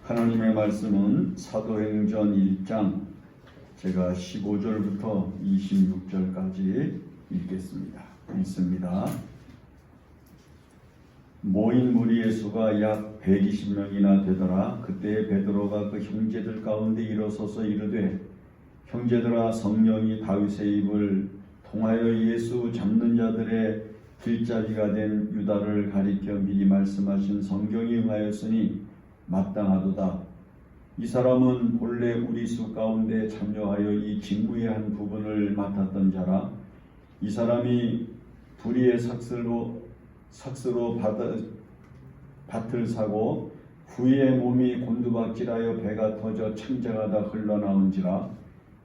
하나님의 말씀은 사도행전 1장 제가 15절부터 26절까지 읽겠습니다. 읽습니다. 모인 무리의 수가 약 120명이나 되더라. 그때 베드로가 그 형제들 가운데 일어서서 이르되, 형제들아, 성령이 다윗의 입을 통하여 예수 잡는 자들의 길잡이가 된 유다를 가리켜 미리 말씀하신 성경이 응하였으니 마땅하도다. 이 사람은 본래 우리 수 가운데 참여하여 이 직무의 한 부분을 맡았던 자라. 이 사람이 불의의 삭스로 밭을 사고 후에 몸이 곤두박질하여 배가 터져 창자가 흘러나온지라.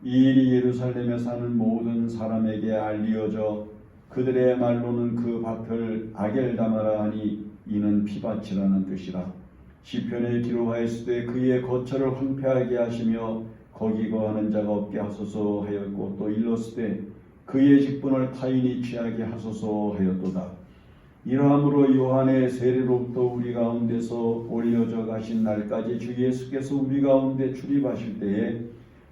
이 일이 예루살렘에 사는 모든 사람에게 알리어져 그들의 말로는 그 밭을 아겔다마라 하니 이는 피밭이라는 뜻이라. 시편에 기록하였으되 그의 거처를 황폐하게 하시며 거기 거하는 자가 없게 하소서 하였고, 또 일렀으되 그의 직분을 타인이 취하게 하소서 하였도다. 이러함으로 요한의 세례로부터 우리 가운데서 올려져 가신 날까지 주 예수께서 우리 가운데 출입하실 때에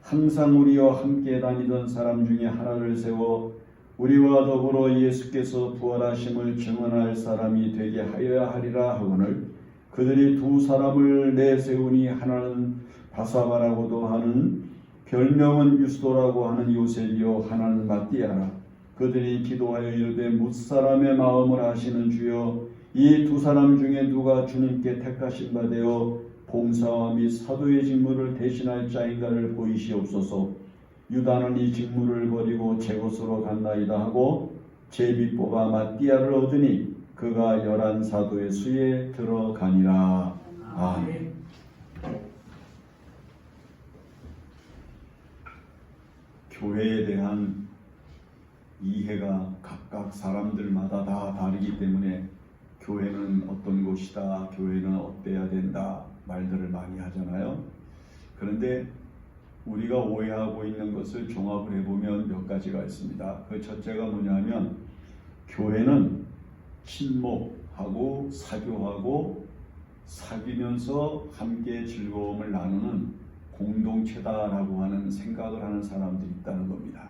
항상 우리와 함께 다니던 사람 중에 하나를 세워 우리와 더불어 예수께서 부활하심을 증언할 사람이 되게 하여야 하리라 하거늘, 그들이 두 사람을 내세우니 하나는 바사바라고도 하는, 별명은 유스도라고 하는 요셉이요, 하나는 마띠아라. 그들이 기도하여 이르되, 뭇사람의 마음을 아시는 주여, 이 두 사람 중에 누가 주님께 택하신 바 되어 봉사와 및 사도의 직무를 대신할 자인가를 보이시옵소서. 유다는 이 직무를 버리고 제 곳으로 간다이다 하고 제비 뽑아 마띠아를 얻으니 그가 11사도의 수에 들어가니라. 아멘. 교회에 대한 이해가 각각 사람들마다 다 다르기 때문에 교회는 어떤 곳이다, 교회는 어때야 된다 말들을 많이 하잖아요. 그런데 우리가 오해하고 있는 것을 종합을 해보면 몇 가지가 있습니다. 그 첫째가 뭐냐면, 교회는 친목하고 사교하고 사귀면서 함께 즐거움을 나누는 공동체다라고 하는 생각을 하는 사람들이 있다는 겁니다.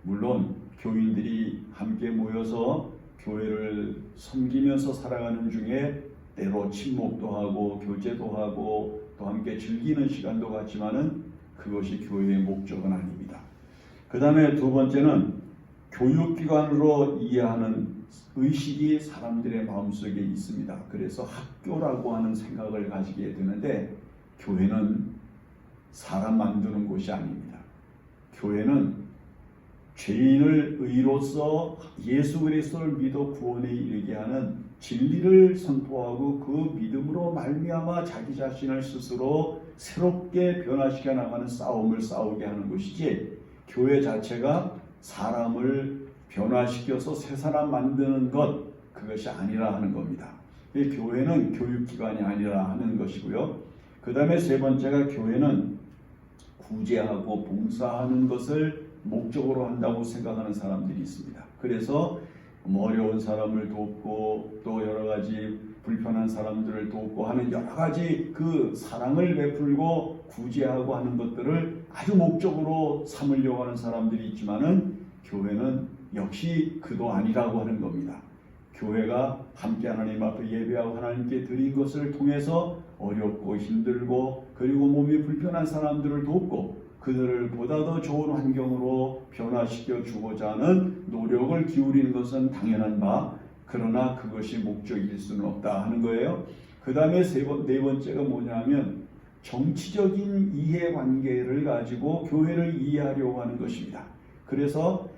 물론 교인들이 함께 모여서 교회를 섬기면서 살아가는 중에 때로 친목도 하고 교제도 하고 또 함께 즐기는 시간도 갖지만은 그것이 교회의 목적은 아닙니다. 그 다음에 두 번째는 교육기관으로 이해하는 의식이 사람들의 마음속에 있습니다. 그래서 학교라고 하는 생각을 가지게 되는데, 교회는 사람 만드는 곳이 아닙니다. 교회는 죄인을 의로써 예수 그리스도를 믿어 구원에 이르게 하는 진리를 선포하고 그 믿음으로 말미암아 자기 자신을 스스로 새롭게 변화시켜 나가는 싸움을 싸우게 하는 것이지, 교회 자체가 사람을 변화시켜서 새 사람 만드는 것, 그것이 아니라 하는 겁니다. 교회는 교육기관이 아니라 하는 것이고요. 그 다음에 세 번째가, 교회는 구제하고 봉사하는 것을 목적으로 한다고 생각하는 사람들이 있습니다. 그래서 어려운 사람을 돕고 또 여러 가지 불편한 사람들을 돕고 하는 여러 가지 그 사랑을 베풀고 구제하고 하는 것들을 아주 목적으로 삼으려고 하는 사람들이 있지만은, 교회는 역시 그도 아니라고 하는 겁니다. 교회가 함께 하나님 앞에 예배하고 하나님께 드린 것을 통해서 어렵고 힘들고 그리고 몸이 불편한 사람들을 돕고 그들을 보다 더 좋은 환경으로 변화시켜 주고자 하는 노력을 기울이는 것은 당연한 바, 그러나 그것이 목적일 수는 없다 하는 거예요. 그 다음에 네 번째가 뭐냐면, 정치적인 이해관계를 가지고 교회를 이해하려고 하는 것입니다. 그래서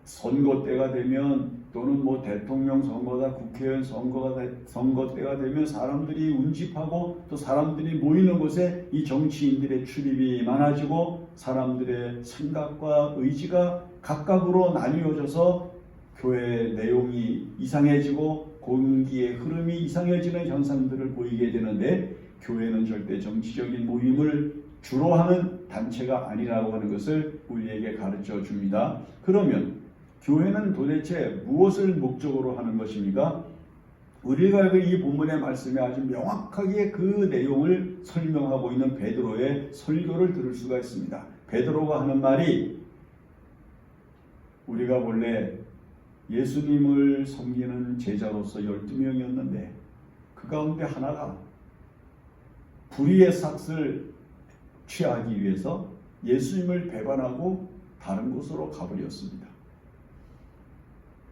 선거 때가 되면, 또는 대통령 선거다, 국회의원 선거 때가 되면 사람들이 운집하고 또 사람들이 모이는 곳에 이 정치인들의 출입이 많아지고 사람들의 생각과 의지가 각각으로 나뉘어져서 교회의 내용이 이상해지고 공기의 흐름이 이상해지는 현상들을 보이게 되는데, 교회는 절대 정치적인 모임을 주로 하는 단체가 아니라고 하는 것을 우리에게 가르쳐 줍니다. 그러면 교회는 도대체 무엇을 목적으로 하는 것입니까? 우리가 이 본문의 말씀에 아주 명확하게 그 내용을 설명하고 있는 베드로의 설교를 들을 수가 있습니다. 베드로가 하는 말이, 우리가 원래 예수님을 섬기는 제자로서 12명이었는데 그 가운데 하나가 불의의 삭을 취하기 위해서 예수님을 배반하고 다른 곳으로 가버렸습니다.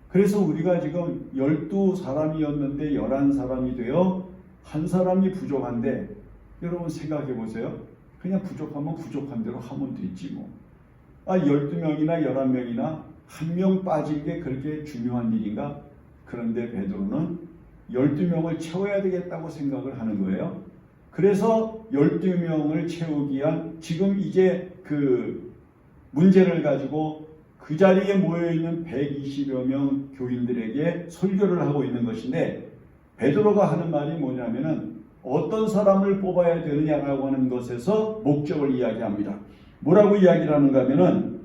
그래서 우리가 지금 12사람이었는데 11사람이 되어 한 사람이 부족한데, 여러분 생각해 보세요. 그냥 부족하면 부족한 대로 하면 되지 뭐. 12명이나 11명이나 한 명 빠진 게 그렇게 중요한 일인가? 그런데 베드로는 12명을 채워야 되겠다고 생각을 하는 거예요. 그래서 12명을 채우기 위한 지금 이제 그 문제를 가지고 그 자리에 모여있는 120여 명 교인들에게 설교를 하고 있는 것인데, 베드로가 하는 말이 뭐냐면은 어떤 사람을 뽑아야 되느냐라고 하는 것에서 목적을 이야기합니다. 뭐라고 이야기를 하는가 하면은,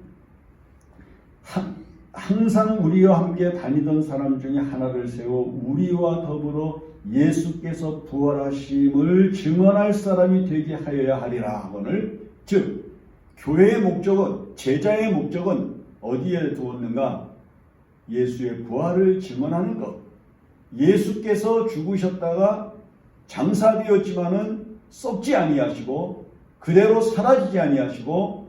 항상 우리와 함께 다니던 사람 중에 하나를 세워 우리와 더불어 예수께서 부활하심을 증언할 사람이 되게 하여야 하리라 하거늘, 즉 교회의 목적은, 제자의 목적은 어디에 두었는가? 예수의 부활을 증언하는 것. 예수께서 죽으셨다가 장사되었지만은 썩지 아니하시고 그대로 사라지지 아니하시고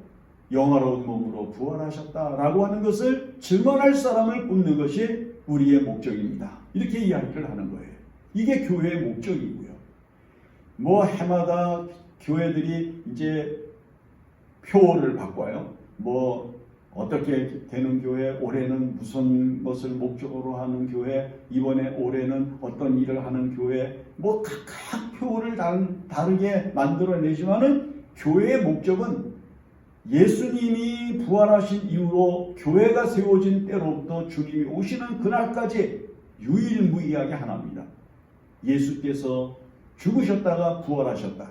영화로운 몸으로 부활하셨다라고 하는 것을 증언할 사람을 뽑는 것이 우리의 목적입니다. 이렇게 이야기를 하는 거예요. 이게 교회의 목적이고요. 뭐 해마다 교회들이 이제 표를 바꿔요. 뭐 어떻게 되는 교회, 올해는 무슨 것을 목적으로 하는 교회, 이번에 올해는 어떤 일을 하는 교회, 뭐 각각 표를 다르게 만들어내지만은 교회의 목적은 예수님이 부활하신 이후로 교회가 세워진 때로부터 주님이 오시는 그날까지 유일무이하게 하나입니다. 예수께서 죽으셨다가 부활하셨다.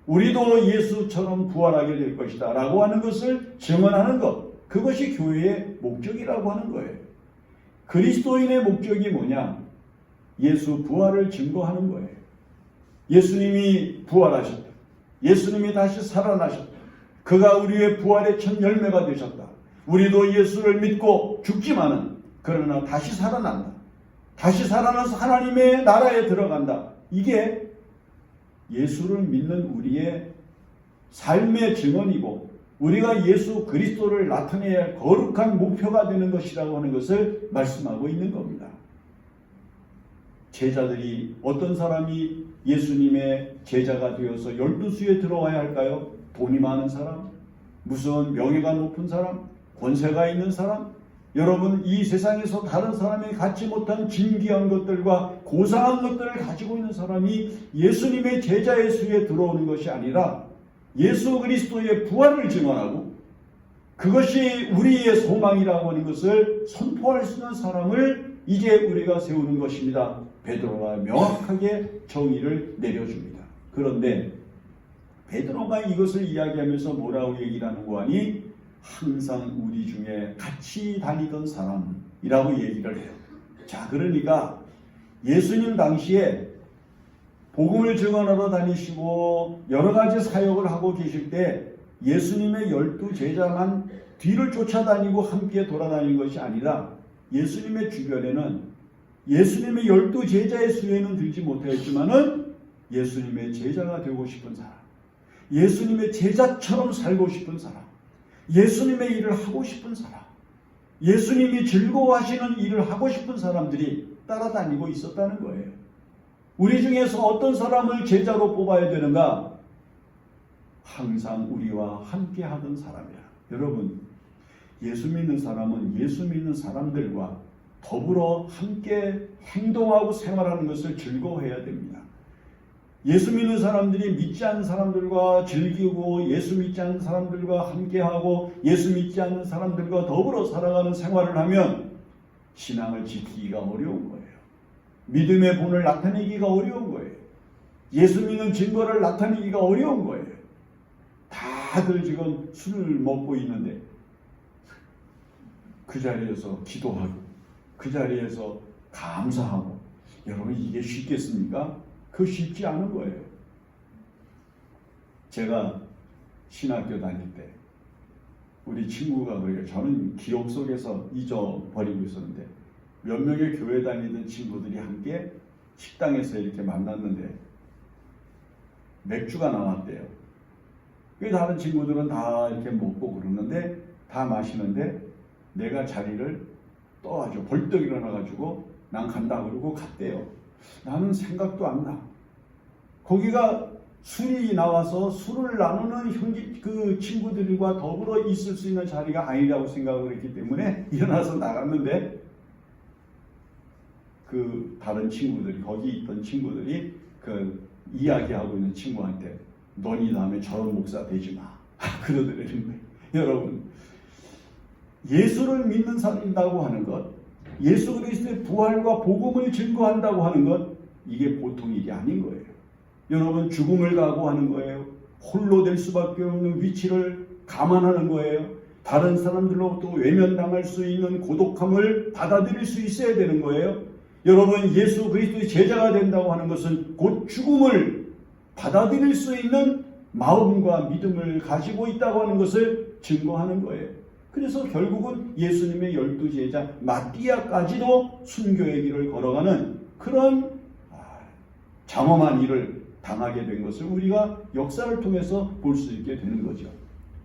우리도 예수처럼 부활하게 될 것이다 라고 하는 것을 증언하는 것, 그것이 교회의 목적이라고 하는 거예요. 그리스도인의 목적이 뭐냐? 예수 부활을 증거하는 거예요. 예수님이 부활하셨다. 예수님이 다시 살아나셨다. 그가 우리의 부활의 첫 열매가 되셨다. 우리도 예수를 믿고 죽지만은 그러나 다시 살아난다. 다시 살아나서 하나님의 나라에 들어간다. 이게 예수를 믿는 우리의 삶의 증언이고 우리가 예수 그리스도를 나타내야 할 거룩한 목표가 되는 것이라고 하는 것을 말씀하고 있는 겁니다. 제자들이, 어떤 사람이 예수님의 제자가 되어서 12수에 들어와야 할까요? 돈이 많은 사람, 무슨 명예가 높은 사람, 권세가 있는 사람, 여러분 이 세상에서 다른 사람이 갖지 못한 진귀한 것들과 고상한 것들을 가지고 있는 사람이 예수님의 제자의 수에 들어오는 것이 아니라 예수 그리스도의 부활을 증언하고 그것이 우리의 소망이라고 하는 것을 선포할 수 있는 사람을 이제 우리가 세우는 것입니다. 베드로가 명확하게 정의를 내려줍니다. 그런데 베드로가 이것을 이야기하면서 뭐라고 얘기를 하는 거 아니? 항상 우리 중에 같이 다니던 사람이라고 얘기를 해요. 자, 그러니까 예수님 당시에 복음을 증언하러 다니시고 여러 가지 사역을 하고 계실 때 예수님의 12 제자만 뒤를 쫓아다니고 함께 돌아다닌 것이 아니라 예수님의 주변에는 예수님의 12 제자의 수에는 들지 못하였지만은 예수님의 제자가 되고 싶은 사람, 예수님의 제자처럼 살고 싶은 사람, 예수님의 일을 하고 싶은 사람, 예수님이 즐거워하시는 일을 하고 싶은 사람들이 따라다니고 있었다는 거예요. 우리 중에서 어떤 사람을 제자로 뽑아야 되는가? 항상 우리와 함께 하던 사람이야. 여러분, 예수 믿는 사람은 예수 믿는 사람들과 더불어 함께 행동하고 생활하는 것을 즐거워해야 됩니다. 예수 믿는 사람들이 믿지 않는 사람들과 즐기고 예수 믿지 않는 사람들과 함께하고 예수 믿지 않는 사람들과 더불어 살아가는 생활을 하면 신앙을 지키기가 어려운 거예요. 믿음의 본을 나타내기가 어려운 거예요. 예수 믿는 증거를 나타내기가 어려운 거예요. 다들 지금 술을 먹고 있는데 그 자리에서 기도하고 그 자리에서 감사하고 여러분 이게 쉽겠습니까? 그거 쉽지 않은 거예요. 제가 신학교 다닐 때 우리 친구가 그래요. 저는 기억 속에서 잊어버리고 있었는데 몇 명의 교회 다니던 친구들이 함께 식당에서 이렇게 만났는데 맥주가 나왔대요. 그 다른 친구들은 다 이렇게 먹고 그러는데 다 마시는데 내가 자리를 떠가지고 벌떡 일어나가지고 난 간다 그러고 갔대요. 나는 생각도 안 나. 거기가 술이 나와서 술을 나누는 그 친구들과 더불어 있을 수 있는 자리가 아니라고 생각을 했기 때문에 일어나서 나갔는데 그 다른 친구들이 거기 있던 친구들이 그 이야기하고 있는 친구한테 너니 다음에 저런 목사 되지 마 그러더라는 거예요. 여러분 예수를 믿는다고 하는 것, 예수 그리스도의 부활과 복음을 증거한다고 하는 것, 이게 보통 일이 아닌 거예요. 여러분 죽음을 각오하는 거예요. 홀로 될 수밖에 없는 위치를 감안하는 거예요. 다른 사람들로부터 외면당할 수 있는 고독함을 받아들일 수 있어야 되는 거예요. 여러분 예수 그리스도의 제자가 된다고 하는 것은 곧 죽음을 받아들일 수 있는 마음과 믿음을 가지고 있다고 하는 것을 증거하는 거예요. 그래서 결국은 예수님의 12제자 마띠아까지도 순교의 길을 걸어가는 그런 장엄한 일을 당하게 된 것을 우리가 역사를 통해서 볼 수 있게 되는 거죠.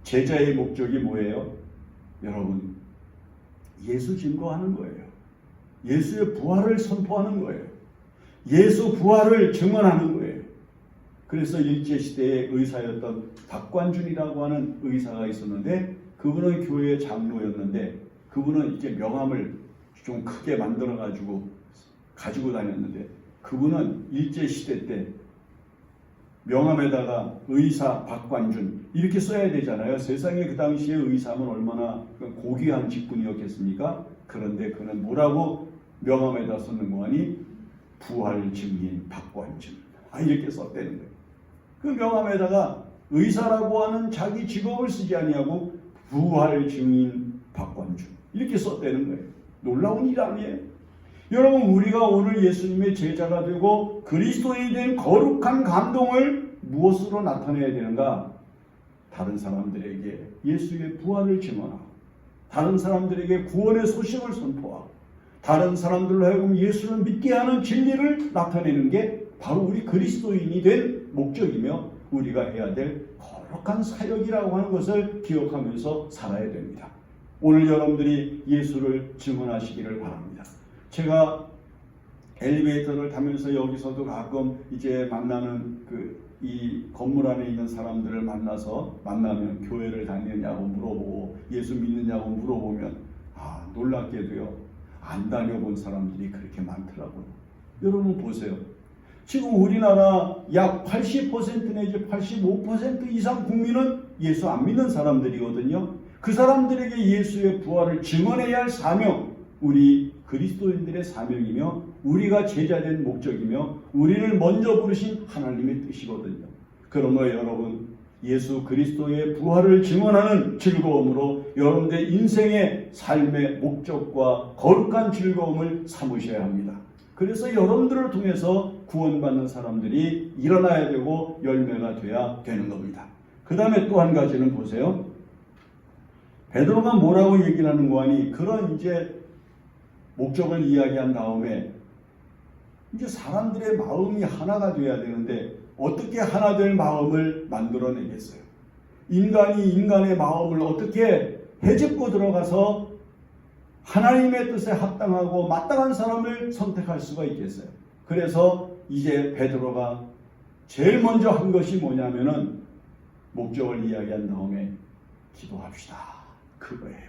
제자의 목적이 뭐예요? 여러분 예수 증거하는 거예요. 예수의 부활을 선포하는 거예요. 예수 부활을 증언하는 거예요. 그래서 일제시대의 의사였던 박관준이라고 하는 의사가 있었는데 그분은 교회의 장로였는데 그분은 이제 명함을 좀 크게 만들어 가지고 다녔는데 그분은 일제시대 때 명함에다가 의사 박관준 이렇게 써야 되잖아요. 세상에 그 당시에 의사는 얼마나 고귀한 직분이었겠습니까? 그런데 그는 뭐라고 명함에다 썼는 거 아니? 부활 증인 박관준 이렇게 썼다는 거예요. 그 명함에다가 의사라고 하는 자기 직업을 쓰지 아니하고 부활 증인 박관준 이렇게 썼다는 거예요. 놀라운 일 아니에요? 여러분 우리가 오늘 예수님의 제자가 되고 그리스도인이 된 거룩한 감동을 무엇으로 나타내야 되는가? 다른 사람들에게 예수의 부활을 증언하고 다른 사람들에게 구원의 소식을 선포하고 다른 사람들로 하여금 예수를 믿게 하는 진리를 나타내는 게 바로 우리 그리스도인이 된 목적이며 우리가 해야 될 거룩한 사역이라고 하는 것을 기억하면서 살아야 됩니다. 오늘 여러분들이 예수를 증언하시기를 바랍니다. 제가 엘리베이터를 타면서 여기서도 가끔 이제 만나는 이 건물 안에 있는 사람들을 만나면 교회를 다니느냐고 물어보고 예수 믿느냐고 물어보면 놀랍게도요 안 다녀본 사람들이 그렇게 많더라고요. 여러분 보세요. 지금 우리나라 약 80% 내지 85% 이상 국민은 예수 안 믿는 사람들이거든요. 그 사람들에게 예수의 부활을 증언해야 할 사명, 우리 그리스도인들의 사명이며 우리가 제자된 목적이며 우리를 먼저 부르신 하나님의 뜻이거든요. 그러므로 여러분 예수 그리스도의 부활을 증언하는 즐거움으로 여러분들의 인생의 삶의 목적과 거룩한 즐거움을 삼으셔야 합니다. 그래서 여러분들을 통해서 구원받는 사람들이 일어나야 되고 열매가 돼야 되는 겁니다. 그 다음에 또 한 가지는 보세요. 베드로가 뭐라고 얘기를 하는 거 아니? 그런 이제 목적을 이야기한 다음에 이제 사람들의 마음이 하나가 돼야 되는데 어떻게 하나 될 마음을 만들어내겠어요? 인간이 인간의 마음을 어떻게 헤집고 들어가서 하나님의 뜻에 합당하고 마땅한 사람을 선택할 수가 있겠어요? 그래서 이제 베드로가 제일 먼저 한 것이 뭐냐면은 목적을 이야기한 다음에 기도합시다. 그거예요.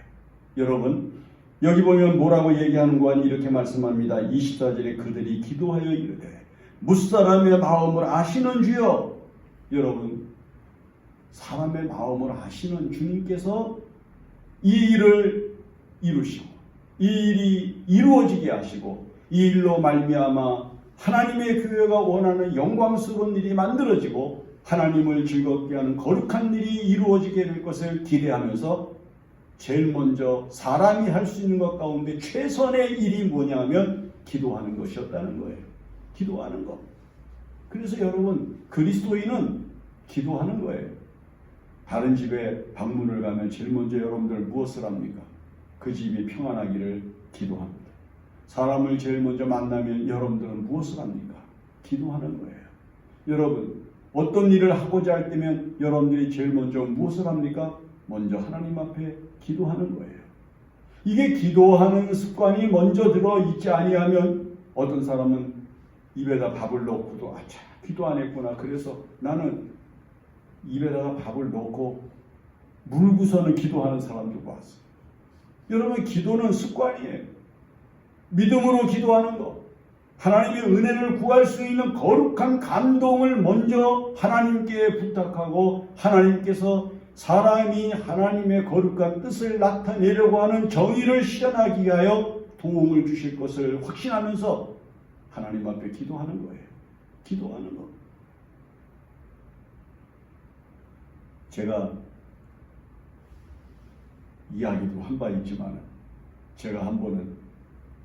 여러분 여기 보면 뭐라고 얘기하는 거 아니? 이렇게 말씀합니다. 24절에 그들이 기도하여 이르되 무사람의 마음을 아시는 주여. 여러분 사람의 마음을 아시는 주님께서 이 일을 이루시고 이 일이 이루어지게 하시고 이 일로 말미암아 하나님의 교회가 원하는 영광스러운 일이 만들어지고 하나님을 즐겁게 하는 거룩한 일이 이루어지게 될 것을 기대하면서 제일 먼저 사람이 할 수 있는 것 가운데 최선의 일이 뭐냐면 기도하는 것이었다는 거예요. 기도하는 것. 그래서 여러분, 그리스도인은 기도하는 거예요. 다른 집에 방문을 가면 제일 먼저 여러분들 무엇을 합니까? 그 집이 평안하기를 기도합니다. 사람을 제일 먼저 만나면 여러분들은 무엇을 합니까? 기도하는 거예요. 여러분, 어떤 일을 하고자 할 때면 여러분들이 제일 먼저 무엇을 합니까? 먼저 하나님 앞에 기도하는 거예요. 이게 기도하는 습관이 먼저 들어 있지 아니하면 어떤 사람은 입에다 밥을 넣고도 아차 기도 안 했구나. 그래서 나는 입에다가 밥을 넣고 물고서는 기도하는 사람도 봤어요. 여러분, 기도는 습관이에요. 믿음으로 기도하는 것. 하나님의 은혜를 구할 수 있는 거룩한 감동을 먼저 하나님께 부탁하고 하나님께서 사람이 하나님의 거룩한 뜻을 나타내려고 하는 정의를 실현하기 위하여 도움을 주실 것을 확신하면서 하나님 앞에 기도하는 거예요. 기도하는 것. 제가 이야기도 한 바 있지만 제가 한 번은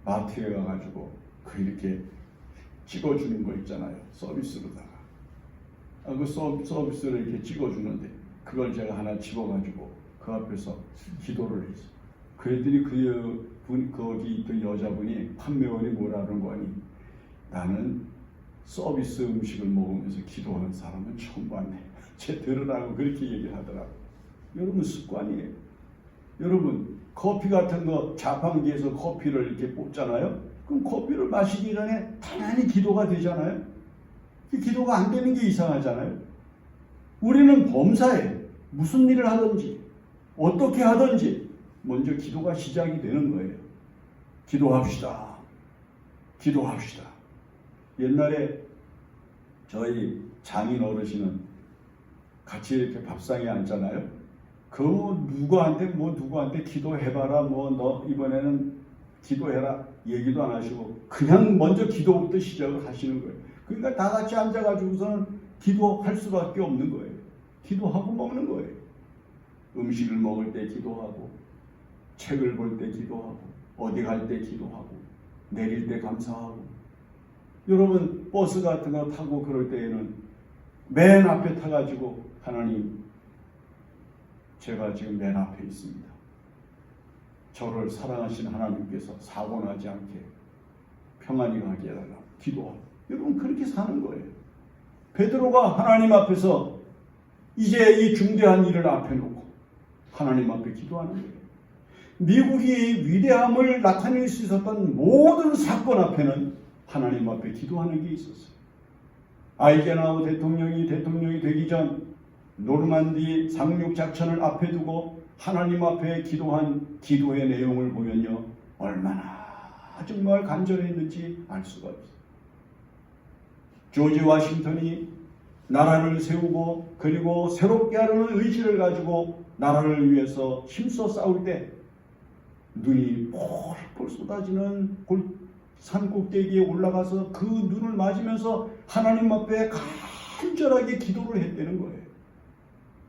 마트에 가가지고 그 이렇게 찍어주는 거 있잖아요. 서비스로다가. 그 서비스를 이렇게 찍어주는데 그걸 제가 하나 집어가지고 그 앞에서 기도를 했어요. 그랬더니 거기 있던 여자분이 판매원이 뭐라는 거니? 나는 서비스 음식을 먹으면서 기도하는 사람은 처음 봤네. 쟤 들으라고 그렇게 얘기를 하더라고요. 여러분, 습관이에요. 여러분, 커피 같은 거 자판기에서 커피를 이렇게 뽑잖아요. 그럼 커피를 마시기 전에 당연히 기도가 되잖아요. 기도가 안 되는 게 이상하잖아요. 우리는 범사에 무슨 일을 하든지 어떻게 하든지 먼저 기도가 시작이 되는 거예요. 기도합시다. 기도합시다. 옛날에 저희 장인 어르신은 같이 이렇게 밥상에 앉잖아요. 그 누구한테 기도해봐라. 너 이번에는 기도해라. 얘기도 안 하시고 그냥 먼저 기도부터 시작을 하시는 거예요. 그러니까 다 같이 앉아가지고서는 기도할 수밖에 없는 거예요. 기도하고 먹는 거예요. 음식을 먹을 때 기도하고 책을 볼 때 기도하고 어디 갈 때 기도하고 내릴 때 감사하고. 여러분, 버스 같은 거 타고 그럴 때에는 맨 앞에 타가지고 하나님, 제가 지금 맨 앞에 있습니다. 저를 사랑하신 하나님께서 사고 나지 않게 평안히 가게 해달라고 기도하고. 여러분, 그렇게 사는 거예요. 베드로가 하나님 앞에서 이제 이 중대한 일을 앞에 놓고 하나님 앞에 기도하는 거예요. 미국이 위대함을 나타낼 수 있었던 모든 사건 앞에는 하나님 앞에 기도하는 게 있었어요. 아이젠하워 대통령이 되기 전 노르만디 상륙 작전을 앞에 두고 하나님 앞에 기도한 기도의 내용을 보면요, 얼마나 정말 간절했는지 알 수가 없어요. 조지 워싱턴이 나라를 세우고 그리고 새롭게 하려는 의지를 가지고 나라를 위해서 힘써 싸울 때 눈이 폴폴 쏟아지는 산 꼭대기에 올라가서 그 눈을 맞으면서 하나님 앞에 간절하게 기도를 했다는 거예요.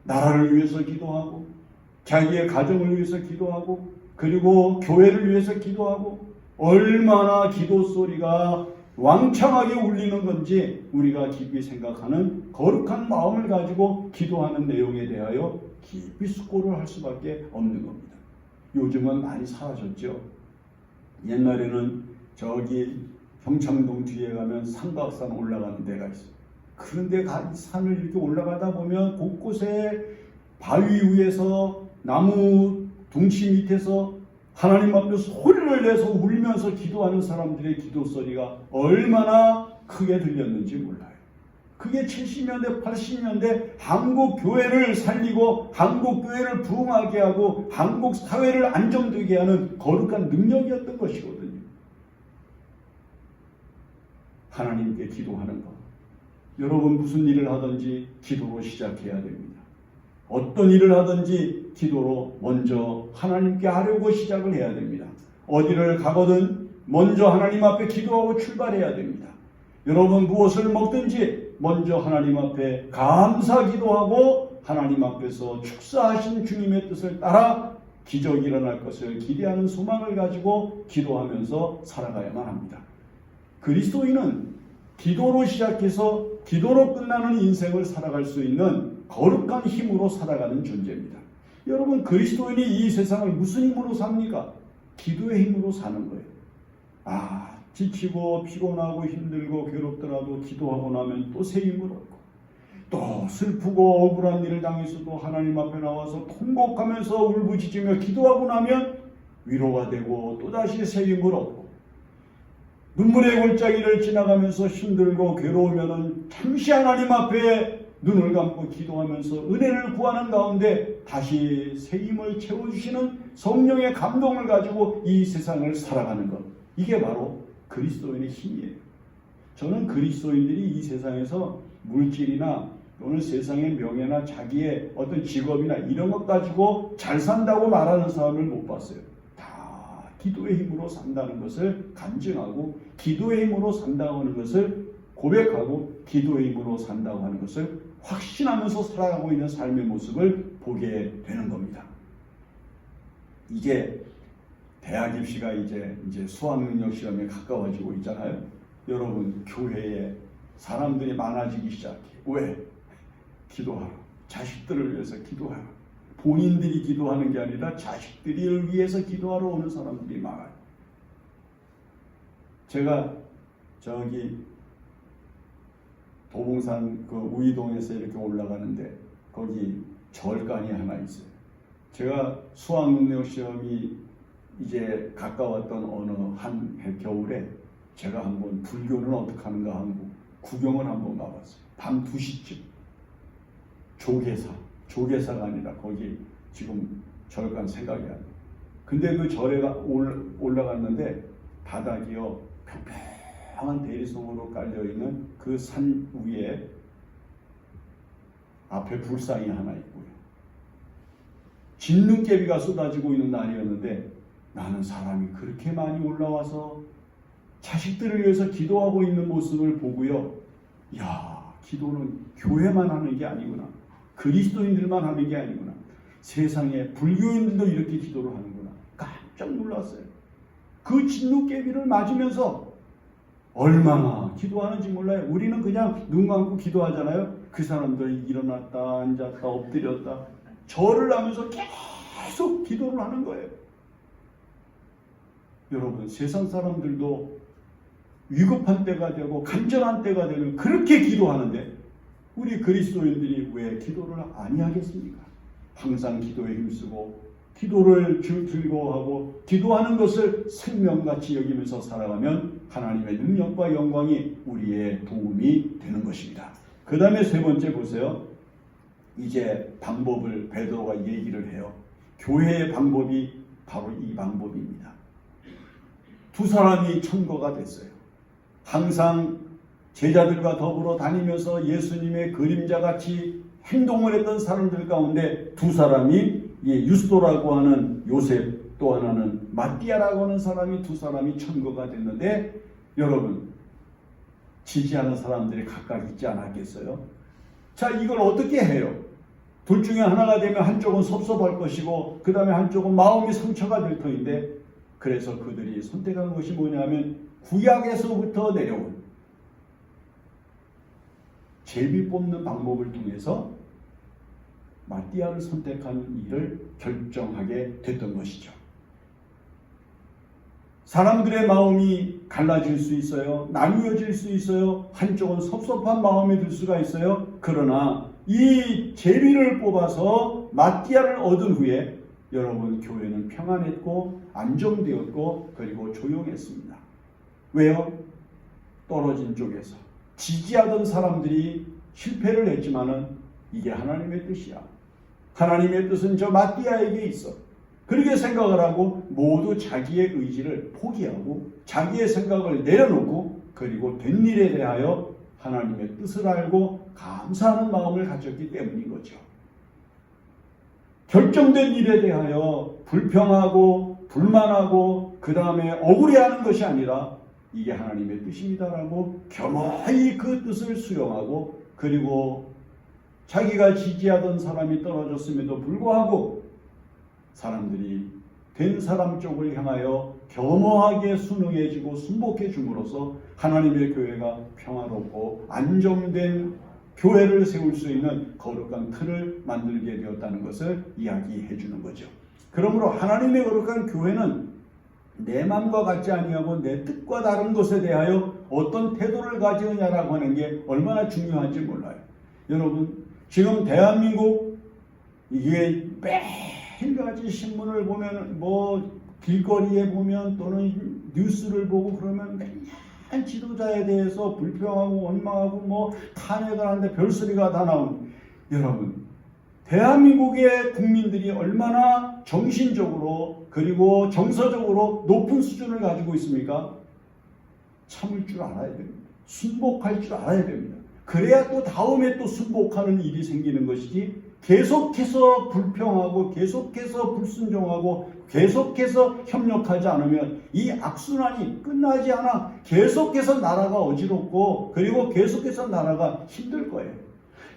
나라를 위해서 기도하고 자기의 가정을 위해서 기도하고 그리고 교회를 위해서 기도하고 얼마나 기도 소리가 왕창하게 울리는 건지 우리가 깊이 생각하는 거룩한 마음을 가지고 기도하는 내용에 대하여 깊이 숙고를 할 수밖에 없는 겁니다. 요즘은 많이 사라졌죠. 옛날에는 저기 경창동 뒤에 가면 삼각산 올라가는 데가 있어요. 그런데 산을 이렇게 올라가다 보면 곳곳에 바위 위에서 나무 둥치 밑에서 하나님 앞에 소리를 내서 울면서 기도하는 사람들의 기도 소리가 얼마나 크게 들렸는지 몰라요. 그게 70년대, 80년대 한국 교회를 살리고 한국 교회를 부흥하게 하고 한국 사회를 안정되게 하는 거룩한 능력이었던 것이거든요. 하나님께 기도하는 것. 여러분, 무슨 일을 하든지 기도로 시작해야 됩니다. 어떤 일을 하든지 기도로 먼저 하나님께 하려고 시작을 해야 됩니다. 어디를 가거든 먼저 하나님 앞에 기도하고 출발해야 됩니다. 여러분, 무엇을 먹든지 먼저 하나님 앞에 감사 기도하고 하나님 앞에서 축사하신 주님의 뜻을 따라 기적이 일어날 것을 기대하는 소망을 가지고 기도하면서 살아가야만 합니다. 그리스도인은 기도로 시작해서 기도로 끝나는 인생을 살아갈 수 있는 거룩한 힘으로 살아가는 존재입니다. 여러분, 그리스도인이 이 세상을 무슨 힘으로 삽니까? 기도의 힘으로 사는 거예요. 지치고 피곤하고 힘들고 괴롭더라도 기도하고 나면 또 새 힘을 얻고, 또 슬프고 억울한 일을 당해서도 하나님 앞에 나와서 통곡하면서 울부짖으며 기도하고 나면 위로가 되고 또다시 새 힘을 얻고, 눈물의 골짜기를 지나가면서 힘들고 괴로우면 잠시 하나님 앞에 눈을 감고 기도하면서 은혜를 구하는 가운데 다시 새 힘을 채워주시는 성령의 감동을 가지고 이 세상을 살아가는 것, 이게 바로 그리스도인의 힘이에요. 저는 그리스도인들이 이 세상에서 물질이나 또는 세상의 명예나 자기의 어떤 직업이나 이런 것 가지고 잘 산다고 말하는 사람을 못 봤어요. 다 기도의 힘으로 산다는 것을 간증하고, 기도의 힘으로 산다고 하는 것을 고백하고, 기도의 힘으로 산다고 하는 것을 확신하면서 살아가고 있는 삶의 모습을 보게 되는 겁니다. 이게 대학 입시가 이제 수학능력 시험에 가까워지고 있잖아요. 여러분, 교회에 사람들이 많아지기 시작해. 왜? 기도하라. 자식들을 위해서 기도하라. 본인들이 기도하는 게 아니라 자식들을 위해서 기도하러 오는 사람들이 많아요. 제가 저기 도봉산 그 우이동에서 이렇게 올라가는데 거기 절간이 하나 있어요. 제가 수학능력 시험이 이제 가까웠던 어느 한 겨울에 제가 한번 불교는 어떻게 하는가 하고 구경을 한번 가봤어요. 밤 2시쯤. 조계사가 아니라 거기 지금 절간 생각이 안 나요. 근데 그 절에 올라갔는데 바닥이요, 평평한 대리석으로 깔려있는 그 산 위에 앞에 불상이 하나 있고요. 진눈깨비가 쏟아지고 있는 날이었는데 나는 사람이 그렇게 많이 올라와서 자식들을 위해서 기도하고 있는 모습을 보고요. 기도는 교회만 하는 게 아니구나. 그리스도인들만 하는 게 아니구나. 세상에 불교인들도 이렇게 기도를 하는구나. 깜짝 놀랐어요. 그 진눈깨비를 맞으면서 얼마나 기도하는지 몰라요. 우리는 그냥 눈 감고 기도하잖아요. 그 사람들이 일어났다 앉았다 엎드렸다 절을 하면서 계속 기도를 하는 거예요. 여러분, 세상 사람들도 위급한 때가 되고 간절한 때가 되면 그렇게 기도하는데 우리 그리스도인들이 왜 기도를 아니하겠습니까? 항상 기도에 힘쓰고 기도를 즐거워하고 기도하는 것을 생명같이 여기면서 살아가면 하나님의 능력과 영광이 우리의 도움이 되는 것입니다. 그 다음에 세 번째 보세요. 이제 방법을 베드로가 얘기를 해요. 교회의 방법이 바로 이 방법입니다. 두 사람이 천거가 됐어요. 항상 제자들과 더불어 다니면서 예수님의 그림자같이 행동을 했던 사람들 가운데 두 사람이 유스도라고 하는 요셉, 또 하나는 마띠아라고 하는 사람이, 두 사람이 천거가 됐는데 여러분, 지지하는 사람들이 각각 있지 않았겠어요? 자, 이걸 어떻게 해요? 둘 중에 하나가 되면 한쪽은 섭섭할 것이고 그 다음에 한쪽은 마음이 상처가 될 터인데, 그래서 그들이 선택한 것이 뭐냐면 구약에서부터 내려온 제비 뽑는 방법을 통해서 마띠아를 선택하는 일을 결정하게 됐던 것이죠. 사람들의 마음이 갈라질 수 있어요. 나누어질 수 있어요. 한쪽은 섭섭한 마음이 들 수가 있어요. 그러나 이 제비를 뽑아서 마띠아를 얻은 후에 여러분, 교회는 평안했고 안정되었고 그리고 조용했습니다. 왜요? 떨어진 쪽에서 지지하던 사람들이 실패를 했지만은 이게 하나님의 뜻이야. 하나님의 뜻은 저 마띠아에게 있어. 그렇게 생각을 하고 모두 자기의 의지를 포기하고 자기의 생각을 내려놓고 그리고 된 일에 대하여 하나님의 뜻을 알고 감사하는 마음을 가졌기 때문인 거죠. 결정된 일에 대하여 불평하고 불만하고 그 다음에 억울해하는 것이 아니라 이게 하나님의 뜻입니다라고 겸허히 그 뜻을 수용하고, 그리고 자기가 지지하던 사람이 떨어졌음에도 불구하고 사람들이 된 사람 쪽을 향하여 겸허하게 순응해지고 순복해 줌으로써 하나님의 교회가 평화롭고 안정된 교회를 세울 수 있는 거룩한 틀을 만들게 되었다는 것을 이야기해 주는 거죠. 그러므로 하나님의 거룩한 교회는 내 마음과 같지 아니하고 내 뜻과 다른 것에 대하여 어떤 태도를 가지느냐라고 하는 게 얼마나 중요한지 몰라요. 여러분, 지금 대한민국 이게 매일같이 신문을 보면 길거리에 보면 또는 뉴스를 보고 그러면 맨날 지도자에 대해서 불평하고 원망하고 탄핵을 하는데 별소리가 다 나오는. 여러분, 대한민국의 국민들이 얼마나 정신적으로 그리고 정서적으로 높은 수준을 가지고 있습니까? 참을 줄 알아야 됩니다. 순복할 줄 알아야 됩니다. 그래야 또 다음에 또 순복하는 일이 생기는 것이지, 계속해서 불평하고 계속해서 불순종하고 계속해서 협력하지 않으면 이 악순환이 끝나지 않아 계속해서 나라가 어지럽고 그리고 계속해서 나라가 힘들 거예요.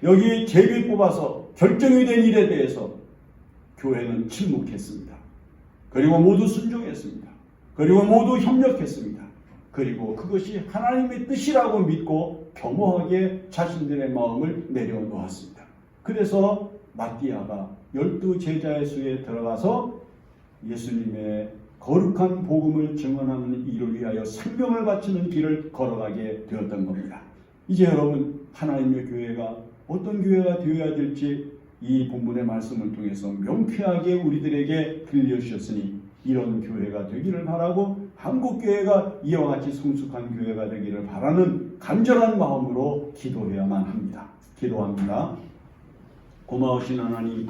여기 제비 뽑아서 결정이 된 일에 대해서 교회는 침묵했습니다. 그리고 모두 순종했습니다. 그리고 모두 협력했습니다. 그리고 그것이 하나님의 뜻이라고 믿고 겸허하게 자신들의 마음을 내려놓았습니다. 그래서 마띠아가 12제자의 수에 들어가서 예수님의 거룩한 복음을 증언하는 일을 위하여 생명을 바치는 길을 걸어가게 되었던 겁니다. 이제 여러분, 하나님의 교회가 어떤 교회가 되어야 될지 이 본문의 말씀을 통해서 명쾌하게 우리들에게 들려주셨으니 이런 교회가 되기를 바라고 한국교회가 이와 같이 성숙한 교회가 되기를 바라는 간절한 마음으로 기도해야만 합니다. 기도합니다. 고마우신 하나님,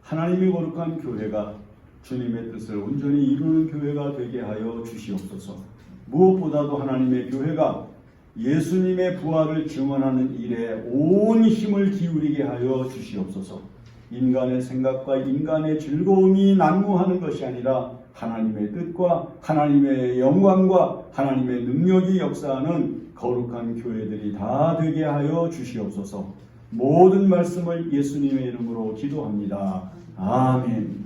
하나님의 거룩한 교회가 주님의 뜻을 온전히 이루는 교회가 되게 하여 주시옵소서. 무엇보다도 하나님의 교회가 예수님의 부활을 증언하는 일에 온 힘을 기울이게 하여 주시옵소서. 인간의 생각과 인간의 즐거움이 난무하는 것이 아니라 하나님의 뜻과 하나님의 영광과 하나님의 능력이 역사하는 거룩한 교회들이 다 되게 하여 주시옵소서. 모든 말씀을 예수님의 이름으로 기도합니다. 아멘.